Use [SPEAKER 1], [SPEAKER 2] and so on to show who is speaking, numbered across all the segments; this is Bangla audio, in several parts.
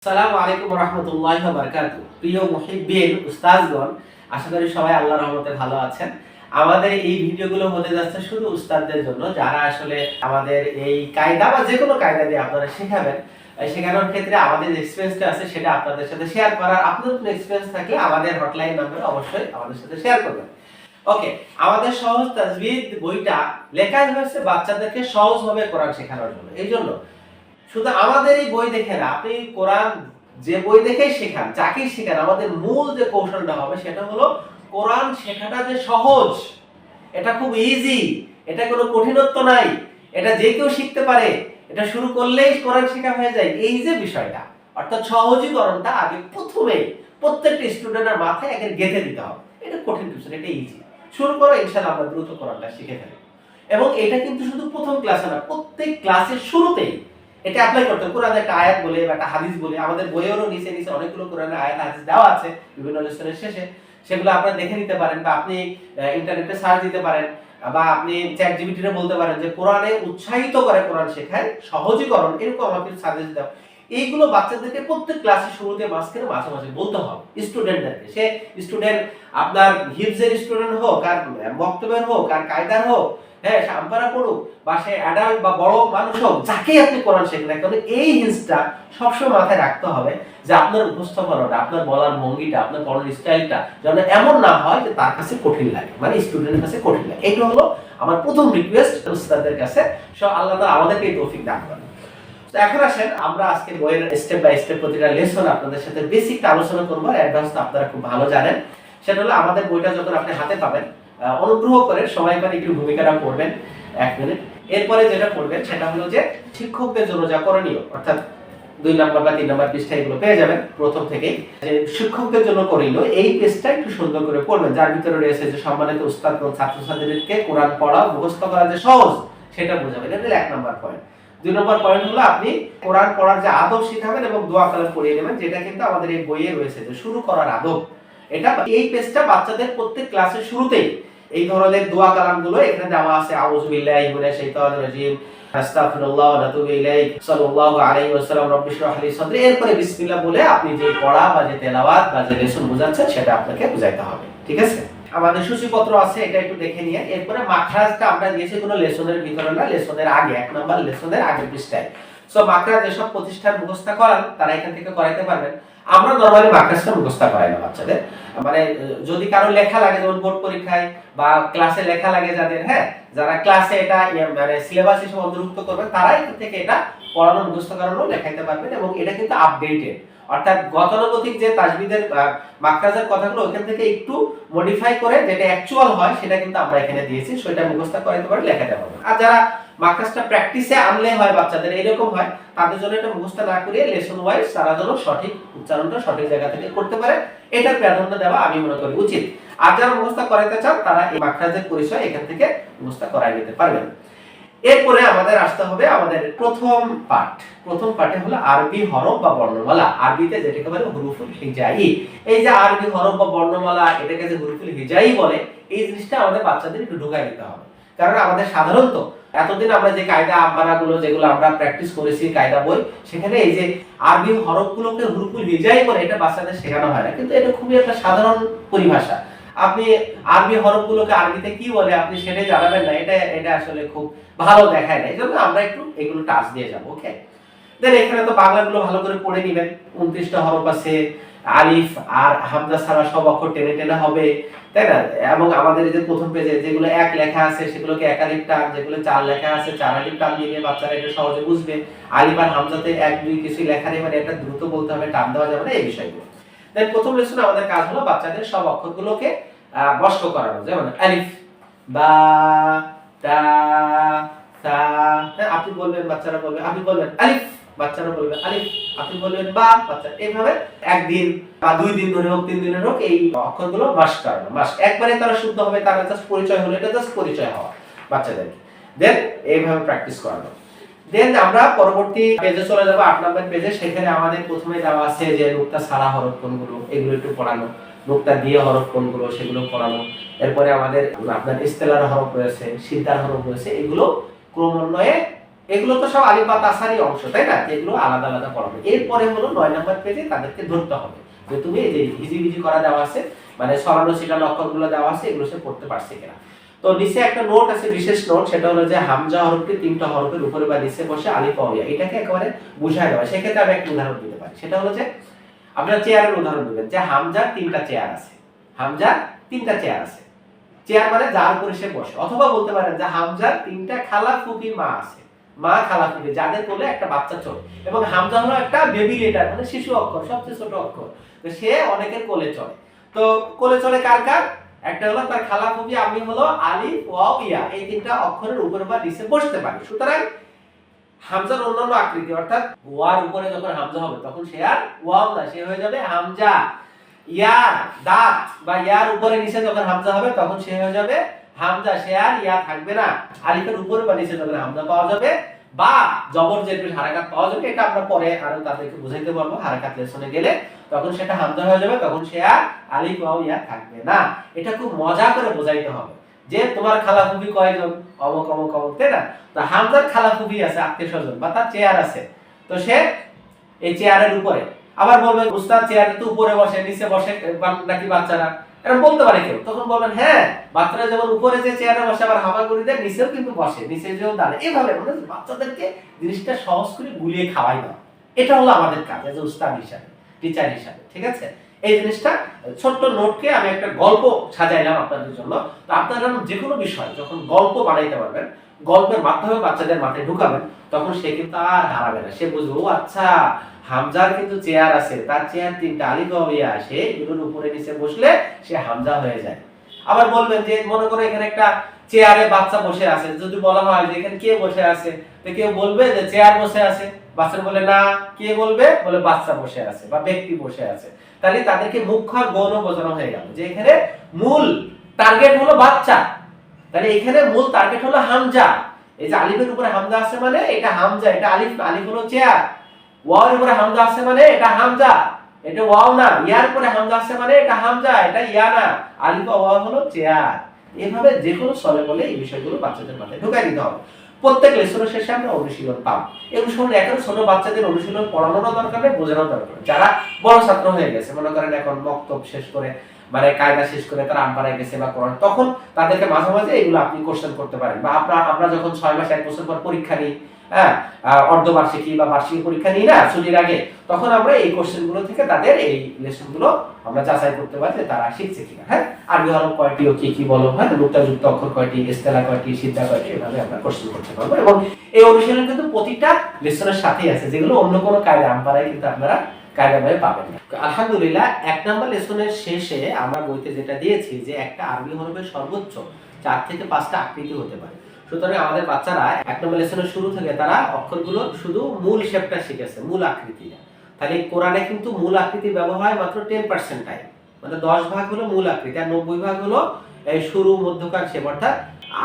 [SPEAKER 1] আসসালামু আলাইকুম ওয়া রাহমাতুল্লাহি ওয়া বারাকাতুহু। প্রিয় মুহিব্বিন উস্তাদগণ, আশা করি সবাই আল্লাহর রহমতে ভালো আছেন। আমাদের এই ভিডিওগুলো হতে যাচ্ছে শুধু উস্তাদদের জন্য, যারা আসলে আমাদের এই কায়দা বা যে কোনো কায়দা দিয়ে আপনারা শেখাবেন। শেখানোর ক্ষেত্রে আমাদের যে এক্সপেরিয়েন্সটা আছে সেটা আপনাদের সাথে শেয়ার করার, আপনাদের কোনো এক্সপেরিয়েন্স থাকলে আমাদের হটলাইন নম্বরে অবশ্যই আমাদের সাথে শেয়ার করবেন। ওকে, আমাদের সহজ তাজবিদ বইটা লেখা হয়েছে বাচ্চাদেরকে সহজভাবে কোরআন শেখানোর জন্য। এইজন্য শুধু আমাদের এই বই দেখে না, আপনি কোরআন যে বই দেখেই শেখান, যাকেই শেখান, আমাদের মূল যে কৌশলটা হবে সেটা হলো কোরআন শেখাটা যে সহজ, এটা খুব ইজি, এটা কোনো কঠিনত্ব নাই, এটা যে কেউ শিখতে পারে, এটা শুরু করলেই কোরআন শেখা হয়ে যায়, এই যে বিষয়টা, অর্থাৎ সহজীকরণটা আগে প্রথমে প্রত্যেকটা স্টুডেন্টের মাথায় আগে গেঁথে দিতে হবে। এটা কঠিন কিছু না, এটা ইজি। শুরু করো, ইনশাআল্লাহ আমরা দ্রুত কোরআনটা শিখে ফেলব। এবং এটা কিন্তু শুধু প্রথম ক্লাসে না, প্রত্যেক ক্লাসের শুরুতেই এটা অ্যাপ্লাই করতে হবে। কোরআনের একটা আয়াত বলে বা একটা হাদিস বলে, আমাদের বইয়েরও নিচে নিচে অনেকগুলো কোরআনের আয়াত হাদিস দেওয়া আছে বিভিন্ন লেসনের শেষে, সেগুলো আপনারা দেখে নিতে পারেন, বা আপনি ইন্টারনেটে সার্চ দিতে পারেন, বা আপনি চ্যাট জিপিটিতে বলতে পারেন যে কোরআনে উৎসাহিত করে কোরআন শেখায় সহজীকরণ, এরকম আমাকে সাজেস্ট দাও। এইগুলো বাচ্চাদেরকে প্রত্যেক ক্লাসের শুরুতে মাঝখানে মাঝে মাঝে বলতে হবে স্টুডেন্টদেরকে। সে স্টুডেন্ট আপনার হিফজের স্টুডেন্ট হোক, আর বক্তব্যের হোক, আর কায়দার হোক, হ্যাঁ সাম্পারা পড়ুক, বা সে অ্যাডাল্ট বা বড় মানুষ হোক, যাকেই আপনি কোরআন শেখান, তবে এই হিন্সটা সবসময় মাথায় রাখতে হবে যে আপনার উপস্থাপনাটা, আপনার বলার ভঙ্গিটা, আপনার পড়ানোর স্টাইলটা যেন এমন না হয় যে তার কাছে কঠিন লাগে, মানে স্টুডেন্টের কাছে কঠিন লাগে। এটা হলো আমার প্রথম রিকোয়েস্ট উস্তাদদের কাছে। আল্লাহ তাআলা আমাদেরকে এই তৌফিক দান করেন। তো এখন আসেন আমরা আজকে বইয়ের স্টেপ বাই স্টেপ প্রতিটা লেসন আপনাদের সাথে বেসিকটা আলোচনা করব। অ্যাডভান্স আপনারা খুব ভালো জানেন। সেটা হলো আমাদের বইটা যখন আপনি হাতে পাবেন, অনুগ্রহ করে সবাই মানে একটু ভূমিকাটা পড়বেন 1 মিনিট। এরপরে যেটা পড়বেন সেটা হলো যে শিক্ষকদের জন্য যা করণীয়, অর্থাৎ 2 নাম্বার বা 3 নাম্বার পৃষ্ঠা এগুলো পেয়ে যাবেন প্রথম থেকেই। যে শিক্ষকদের জন্য করণীয়, এই পেজটা একটু সুন্দর করে পড়বেন, যার ভিতরে রয়েছে যে সম্মানিত উস্তাদ ও ছাত্রছাত্রীদেরকে কোরআন পড়া মুখস্থ করা যে সহজ সেটা বোঝাবেন। এটা 1 নাম্বার পয়েন্ট। 2 নম্বর পয়েন্ট হলো আপনি কোরআন পড়ার যে আদব শিখাবেন এবং দোয়া কালাম পড়িয়ে নেবেন, যেটা কিন্তু আমাদের এই বইয়ে রয়েছে যে শুরু করার আদব। এটা এই পেজটা বাচ্চাদের প্রত্যেক ক্লাসের শুরুতেই এই ধরনের দোয়া কালামগুলো এখানে দেওয়া আছে। আউযু বিল্লাহি মিনাশ শাইতানির রাজিম, আস্তাগফিরুল্লাহ ওয়া আতুবু ইলাইহি, সাল্লাল্লাহু আলাইহি ওয়াসাল্লাম, রব্বি ইশরাহ লি সাদরি। এরপরে বিসমিল্লাহ বলে আপনি যে পড়া বা যে তেলাওয়াত বা যে লেসন বোঝাচ্ছেন সেটা আপনাকে বুঝাইতে হবে। ঠিক আছে? আমাদের সূচিপত্র আছে, এটা একটু দেখে নিয়ে। এরপরে মাখরাজটা আমরা দিয়েছি কোনো লেসনের ভিতরে না, লেসনের আগে, 1 নাম্বার লেসনের আগের পৃষ্ঠায়। সো মাখরাজ যেসব প্রতিষ্ঠান মুখস্থ করান তারা এখান থেকে করাইতে পারবেন। আমরা নরমালি মাখরাজটা মুখস্থ করাই না বাচ্চাদের। মানে যদি কারো লেখা লাগে, যেমন বোর্ড পরীক্ষায় বা ক্লাসে লেখা লাগে যাদের, হ্যাঁ, যারা ক্লাসে এটা মানে সিলেবাস হিসেবে অন্তর্ভুক্ত করবেন, তারা এখান থেকে এটা পড়ানো মুখস্থ করানো লেখাইতে পারবেন। এবং এটা কিন্তু আপডেটেড, অর্থাৎ গতানুগতিক যে তাজবিদের মাখরাজের কথাগুলো ওখান থেকে একটু মডিফাই করে যেটা অ্যাকচুয়াল হয় সেটা কিন্তু আমরা এখানে দিয়েছি। সেটা মুখস্থ করাইতে পারে, লেখাতে পারবে। আর যারা মাখরাজটা প্র্যাকটিসে আনলে হয় বাচ্চাদের এরকম হয়, তাদের জন্য এটা মুখস্থ না করিয়ে লেসন ওয়াইজ তারা যেন সঠিক উচ্চারণটা সঠিক জায়গা থেকে করতে পারে, এটার প্রাধান্য দেওয়া আমি মনে করি উচিত। আর যারা মুখস্থ করাইতে চান তারা এই মাখরাজের পরিচয় এখান থেকে মুখস্থ করাই নিতে পারবেন। এরপরে আমাদের আসতে হবে আমাদের প্রথম পার্ট। প্রথম পার্টে হলো আরবি হরফ বা বর্ণমালা, আরবিতে যেটাকে বলে হুরুফুল হিজাই। এই যে আরবি হরফ বা বর্ণমালা, এটাকে যে হুরুফুল হিজাই বলে, এই জিনিসটা আমাদের বাচ্চাদের একটু ঢুকাই দিতে হবে। কারণ আমাদের সাধারণত এতদিন আমরা যে কায়দা আব্বারাগুলো যেগুলো আমরা প্র্যাকটিস করেছি কায়দা বই, সেখানে এই যে আরবি হরফগুলোকে হুরুফুল হিজাই বলে এটা বাচ্চাদের শেখানো হয় না। কিন্তু এটা খুবই একটা সাধারণ পরিভাষা। আপনি আরবি হরফগুলোকে আরবিতে কি বলে আপনি সেটাই জানাবেন না, এটা আসলে খুব ভালো দেখায় না। এইজন্য আমরা একটু এগুলো টাচ দিয়ে যাব। ওকে, দেন এখানে তো বাংলাগুলো ভালো করে পড়ে নেবেন। 29টা হরফ আছে, আলিফ আর হামজা ছাড়া সব অক্ষর টেনে টেনে হবে, তাই না? এবং আমাদের এই যে প্রথম পেজে যেগুলো 1 লেখা আছে সেগুলোকে 1 আলিফ টান, যেগুলো 4 লেখা আছে 4 আলিফ টান দিলে বাচ্চারা এটা সহজে বুঝবে। আলিফ আর হামজাতে 1 2 কিছু লেখা নেই, মানে এটা দ্রুত বলতে হবে, টান দেওয়া যাবে না, এই বিষয়গুলো। দেন প্রথম লেসনে আমাদের কাজ হলো বাচ্চাদের সব অক্ষরগুলোকে বস্ক করানো। যেমন আলিফ, বা, তা, সা, আপনি বলবেন, বাচ্চারা বলবে, আপনি বলবেন আলিফ, বাচ্চারা বলবে আলিফ, আপনি বলবেন বা, বাচ্চা। এইভাবে একদিন বা 2 দিন ধরে হোক, 3 দিনের হোক, এই অক্ষরগুলো মাস্ক করানো। মাস্ক একবারে তারা শুদ্ধ হবে, তারা জাস্ট পরিচয় হলো, এটা জাস্ট পরিচয় হওয়া বাচ্চাদেরকে। দেন এইভাবে প্র্যাকটিস করানো। দেন আমরা পরবর্তী পেজে চলে যাব, 8 নাম্বার পেজে। সেখানে আমাদের প্রথমে দেওয়া আছে যে নুক্তা ছাড়া হরফ কোনগুলো, এগুলো একটু পড়ানো। নুক্তা দিয়ে হরফ কোনগুলো সেগুলো পড়ানো। এরপরে আমাদের আপনার ইস্তেলার হরফ রয়েছে, সিদ্ধার হরফ রয়েছে, এগুলো ক্রমান্বয়ে এগুলো তো সব আলিফ বা তাসারই অংশ, তাই না? এগুলো আলাদা আলাদা পড়াবে। এরপরে হলো 9 নম্বর পেজে তাদেরকে ধরতে হবে যে তুমি এই যে হিজিবিজি করা দেওয়া আছে, মানে সরানো ছিটানো অক্ষরগুলো দেওয়া আছে, এগুলো সে পড়তে পারছে কিনা। তো নিচে একটা নোট আছে, বিশেষ নোট, সেটা হলো যে হামজা হরফটি 3টা হরফের উপরে বা নিচে বসে আলিফ ওয়া ইয়া, এটাকে একেবারে বুঝায় দেওয়া। সেক্ষেত্রে আমি একটা উদাহরণ দিতে পারি, সেটা হলো যে আপনারা চেয়ারের উদাহরণ দিবেন যে হামজার 3টা চেয়ার আছে, হামজার 3টা চেয়ার আছে। চেয়ার মানে যার উপরে সে বসে। অথবা বলতে পারেন যে হামজার 3টা খালা ফুফি মা আছে, মা খালা ফুফি যাদের কোলে একটা বাচ্চা চলে, এবং হামজা হলো একটা বেবি লেটার, মানে শিশু অক্ষর, সবচেয়ে ছোট অক্ষর। তো সে অনেকের কোলে চলে। তো কোলে চলে কার কার? একটা হলো তার খালা ফুফি, আমি হলো আলিফ ওয়া ইয়া, এই 3টা অক্ষরের উপরে বা নিচে বসতে পারি। সুতরাং হামজার অন্যান্য আকৃতি, অর্থাৎ ওয়ার উপরে যখন হামজা হবে তখন সে আর ওয়াও না, সে হয়ে যাবে হামজা। ইয়া দাঁত বা ইয়ার উপরে নিচে যখন হামজা হবে তখন সে হয়ে যাবে হামজা, সে আর ইয়া থাকবে না। আলিফের উপরে বা নিচে যখন হামজা পাওয়া যাবে বা জবর জের হারাকাত পাওয়া যাবে, এটা আমরা পরে আরো তাদেরকে বুঝাইতে পারবো হারাকাত লেসনে গেলে, তখন সেটা হামজা হয়ে যাবে, তখন সে আর আলিফ ওয়া ইয়া থাকবে না। এটা খুব মজা করে বোঝাইতে হবে যে তোমার খালা ফুফি কয়জন, অমক অমক অমক, তাই না? তো হামজার খালা ফুফি আছে, আত্মীয় স্বজন বা তার চেয়ার আছে, তো সে এই চেয়ারের উপরে। আবার বলবেন উস্তাদ চেয়ারে তো উপরে বসে নিচে বসে নাকি বাচ্চারা, এরকম বলতে পারে কেউ। তখন বলবেন হ্যাঁ, বাচ্চারা যেমন উপরে যে চেয়ারে বসে আবার হামাগুড়ি দেয়, নিচেও কিন্তু বসে, নিচে যেও দাঁড়ায়। এভাবে মানে বাচ্চাদেরকে জিনিসটা সহজ করে গুলিয়ে খাওয়াই দাও, এটা হলো আমাদের কাজ এজ উস্তাদ হিসাবে, টিচার হিসাবে, ঠিক আছে? এই জিনিসটা ছোট্ট নোটকে আমি একটা গল্প সাজাইলাম আপনাদের জন্য। তো আপনারা যে কোনো বিষয় যখন গল্প বানাইতে পারবেন, গল্পের মাধ্যমে বাচ্চাদের মাথায় ঢুকাবেন, তখন সে কিন্তু আর হারাবে না। সে বুঝবে ও আচ্ছা, হামজার কিন্তু চেয়ার আছে, তার চেয়ার 3টা আলিফ ওয়া ইয়া, সে এগুলোর উপরে নিচে বসলে সে হামজা হয়ে যায়। আবার বলবেন যে মনে করো এখানে একটা চেয়ারে বাচ্চা বসে আছে, যদি বলা হয় যে এখানে কে বসে আছে, তো কেউ বলবে যে চেয়ার বসে আছে, বাচ্চা বলে না, কে বলবে? বলে বাচ্চা বসে আছে বা ব্যক্তি বসে আছে। তাহলে তাদেরকে মুখ্য আর গৌণ বোঝানো হয়ে গেল যে এখানে মূল টার্গেট হলো বাচ্চা, তাহলে এখানে মূল টার্গেট হলো হামজা। এই যে আলিফের উপরে হামজা আছে মানে এটা হামজা, এটা আলিফ, আলিফ হলো চেয়ার। ওয়াওর উপরে হামজা আছে মানে এটা হামজা, এটা ওয়াও না। ইয়ার উপরে হামজা আছে মানে এটা হামজা, এটা ইয়া না। আলিফ ওয়াও হলো চেয়ার। এভাবে যে কোনো সলে বলে এই বিষয়গুলো বাচ্চাদের মাথায় ঢুকাই দিতে হবে। প্রত্যেক লেসনের শেষে আমরা অনুশীলন পাবো। এই অনুশীলন এখন ছোট বাচ্চাদের অনুশীলন পড়ানোর দরকার নেই, বোঝানোর দরকার। যারা বড় ছাত্র হয়ে গেছে, মনে করেন এখন মক্তব শেষ করে মানে কায়দা শেষ করে তারা আম্পারায় গেছে বা কোরআন, তখন তাদেরকে মাঝে মাঝে এগুলো আপনি কোশ্চেন করতে পারেন। বা আমরা যখন 6 মাস 1 বছর পর পরীক্ষা নিই, হ্যাঁ, অর্ধবার্ষিকী বা বার্ষিক পরীক্ষা নিই না ছুটির আগে, তখন আমরা এই কোশ্চেনগুলো থেকে তাদের এই লেসনগুলো আমরা যাচাই করতে পারি যে তারা শিখছে কিনা। হ্যাঁ, আরবি হরফ কয়টি ও কি কি বলো, হ্যাঁ, যুক্ত অক্ষর কয়টি, ইস্তেলা কয়টি, সিদ্ধা কয়টি, এভাবে আমরা কোশ্চেন করতে পারবো। এবং এই অনুশীলন কিন্তু প্রতিটা লেসনের সাথেই আছে, যেগুলো অন্য কোনো কায়দা আম্পারায় কিন্তু আপনারা কায়দাভাবে পাবেন না। আলহামদুলিল্লাহ, 1 নম্বর লেসনের শেষে আমরা বইতে যেটা দিয়েছি যে একটা আরবি হরফের সর্বোচ্চ 4 থেকে 5টা আকৃতি হতে পারে। সুতরাং আমাদের বাচ্চারা 1 নম্বর লেসনের শুরু থেকে তারা অক্ষরগুলো শুধু মূল শেপটা শিখেছে, মূল আকৃতি না। তাহলে কোরআনে কিন্তু মূল আকৃতি ব্যবহার হয় মাত্র 10% টাইম, মানে 10 ভাগ হলো মূল আকৃতি, আর 90 ভাগ হলো এই শুরু মধ্যকার শেপ, অর্থাৎ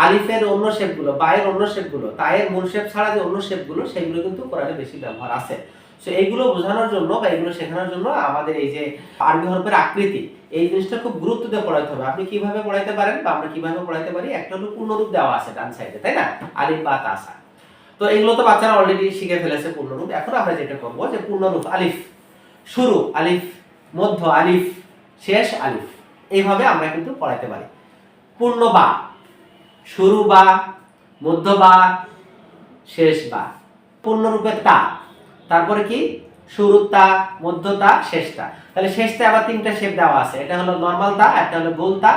[SPEAKER 1] আলিফের অন্য শেপগুলো, বায়ের অন্য শেপগুলো, তায়ের মূল শেপ ছাড়া যে অন্য শেপগুলো, সেগুলো কিন্তু কোরআনে বেশি ব্যবহার আছে। সো এইগুলো বোঝানোর জন্য বা এগুলো শেখানোর জন্য আমাদের এই যে আরবি হরফের আকৃতি, এই জিনিসটা খুব গুরুত্ব দিয়ে পড়াইতে হবে। আপনি কিভাবে পড়াইতে পারেন বা আমরা কিভাবে পড়াইতে পারি, একটা হলো পূর্ণরূপ দেওয়া আছে ডান সাইডে, তাই না? আলিফ বা তাসা। তো এগুলো তো বাচ্চারা অলরেডি শিখে ফেলেছে পূর্ণরূপ। এখন আমরা যেটা করব যে পূর্ণরূপ আলিফ, শুরু আলিফ, মধ্য আলিফ, শেষ আলিফ, এইভাবে আমরা কিন্তু পড়াইতে পারি। পূর্ণ বা, শুরু বা, মধ্য বা, শেষ বা। পূর্ণরূপের তা, তারপরে কি শুরু তা, মধ্য তা, শেষ তা। তাহলে শেষতে আবার 3টা শেপ দেওয়া আছে, এটা হলো নরমাল তা, একটা হলো গোল তা,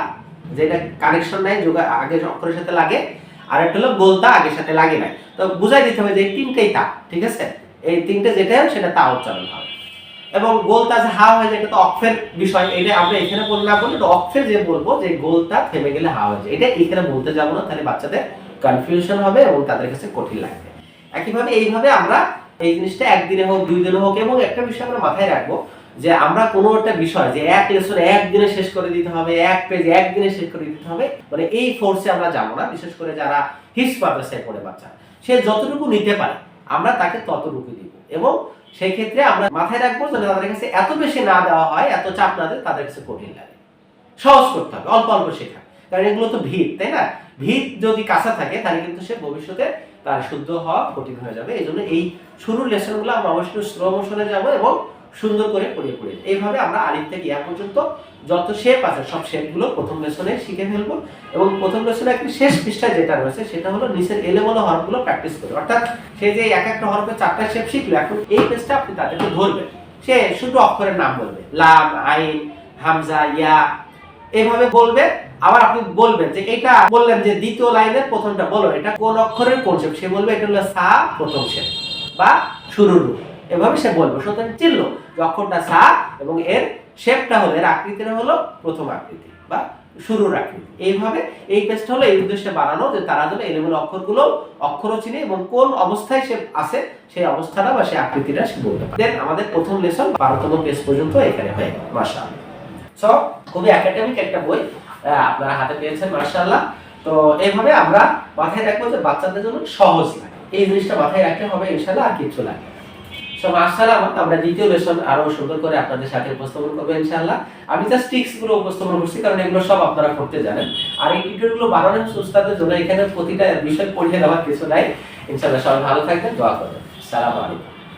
[SPEAKER 1] যেটা কানেকশন নাই, যোগ আগে অক্ষরের সাথে লাগে, আর একটা হলো গোল তা, আগের সাথে লাগে নাই। তো বুঝাই দিতে হবে যে এই 3টাই তা, ঠিক আছে? এই 3টে যেটা সেটা তা উচ্চারণ হবে। এবং গোল তা যে হা হয়ে যায়, এটা তো অক্ষের বিষয়, এটা আমরা এখানে বললে না, বললে এটা অক্ষে যে বলবো যে গোল তা থেমে গেলে হা হয়ে যায়, এটা এখানে বলতে যাবো না, তাহলে বাচ্চাদের কনফিউশন হবে এবং তাদের কাছে কঠিন লাগবে। একইভাবে এইভাবে আমরা এই জিনিসটা একদিনে হোক 2 দিনে হোক, এবং একটা বিষয় আমরা মাথায় রাখবো যে আমরা কোনো একটা বিষয় যে এক লেসন একদিনে শেষ করে দিতে হবে, এক পেজ একদিনে শেষ করে দিতে হবে, মানে এই ফোর্সে আমরা যাবো না। বিশেষ করে যারা হিস মাদ্রাসায় পড়ে বাচ্চা, সে যতটুকু নিতে পারে আমরা তাকে ততটুকু দিব। এবং সেই ক্ষেত্রে আমরা মাথায় রাখবো যে তাদের কাছে এত বেশি না দেওয়া হয়, এত চাপ না দেয়, তাদের কাছে কঠিন লাগে। সহজ করতে হবে, অল্প অল্প শেখা, কারণ এগুলো তো ভিত, তাই না? ভিত যদি কাঁচা থাকে তাহলে কিন্তু সে ভবিষ্যতে তার শুদ্ধ হওয়া কঠিন হয়ে যাবে। এই জন্য এই শুরুর লেসনগুলো আমরা অবশ্যই স্লো মোশনে যাব এবং সুন্দর করে পড়িয়ে এইভাবে আমরা আলিফ থেকে ইয়া পর্যন্ত যত শেপ আছে সব শেপগুলো প্রথম লেসনে শিখে ফেলবো এবং প্রথম লেসনে একটি শেষ পৃষ্ঠায় যেটা রয়েছে সেটা হলো নিচের এলোমেলো হরফগুলো প্র্যাকটিস করবে। অর্থাৎ সে যে এক একটা হরফে 4টা শেপ শিখলো, এখন এই পেজটা আপনি তাদেরকে ধরবেন। সে শুধু অক্ষরের নাম বলবে, লাম, আইন, হামজা, ইয়া এইভাবে বলবে। আবার আপনি বলবেন যে এটা বললেন যে দ্বিতীয় লাইনের প্রথমটা বলো এটা কোন অক্ষরের কোন শেপ, সে বলবে এটা হলো সা প্রথম শেপ বা শুরুর রূপ, এভাবে সে বলবে। সুতরাং চিনলো যে অক্ষরটা সা এবং এর শেপটা হলো, এর আকৃতিটা হলো প্রথম আকৃতি বা শুরুর আকৃতি। এইভাবে এই পেজটা হলো এই উদ্দেশ্যে বানানো যে তারা যেন এলোমেলো অক্ষরগুলো অক্ষরও চিনে এবং কোন অবস্থায় সে আছে সেই অবস্থাটা বা সেই আকৃতিটা সে বলতে পারে। দেন আমাদের প্রথম লেসন 12তম পেজ পর্যন্ত এখানে হয়ে গেল। মাশাআল্লাহ। সো খুবই একাডেমিক একটা বই আপনারা হাতে পেয়েছেন, মাশাআল্লাহ। তো এইভাবে আমরা মাথায় রাখবো যে বাচ্চাদের জন্য সহজ লাগে, এই জিনিসটা মাথায় রাখতে হবে, ইনশাআল্লাহ আর কিছু লাগে। সো মাশাআল্লাহ আমরা দ্বিতীয় লেসন আরো সুন্দর করে আপনাদের সাথে উপস্থাপন করব ইনশাআল্লাহ। আমি জাস্ট ট্রিক্স গুলো উপস্থাপন করছি কারণ এগুলো সব আপনারা করতে জানেন। আর এই টিউটোরিয়ালগুলো বানানোর উস্তাদের জন্য এখানে প্রতিটা বিষয় পড়িয়ে দেওয়ার কিছু নাই। ইনশাআল্লাহ সবাই ভালো থাকবেন, দোয়া করবেন। আসসালামু আলাইকুম।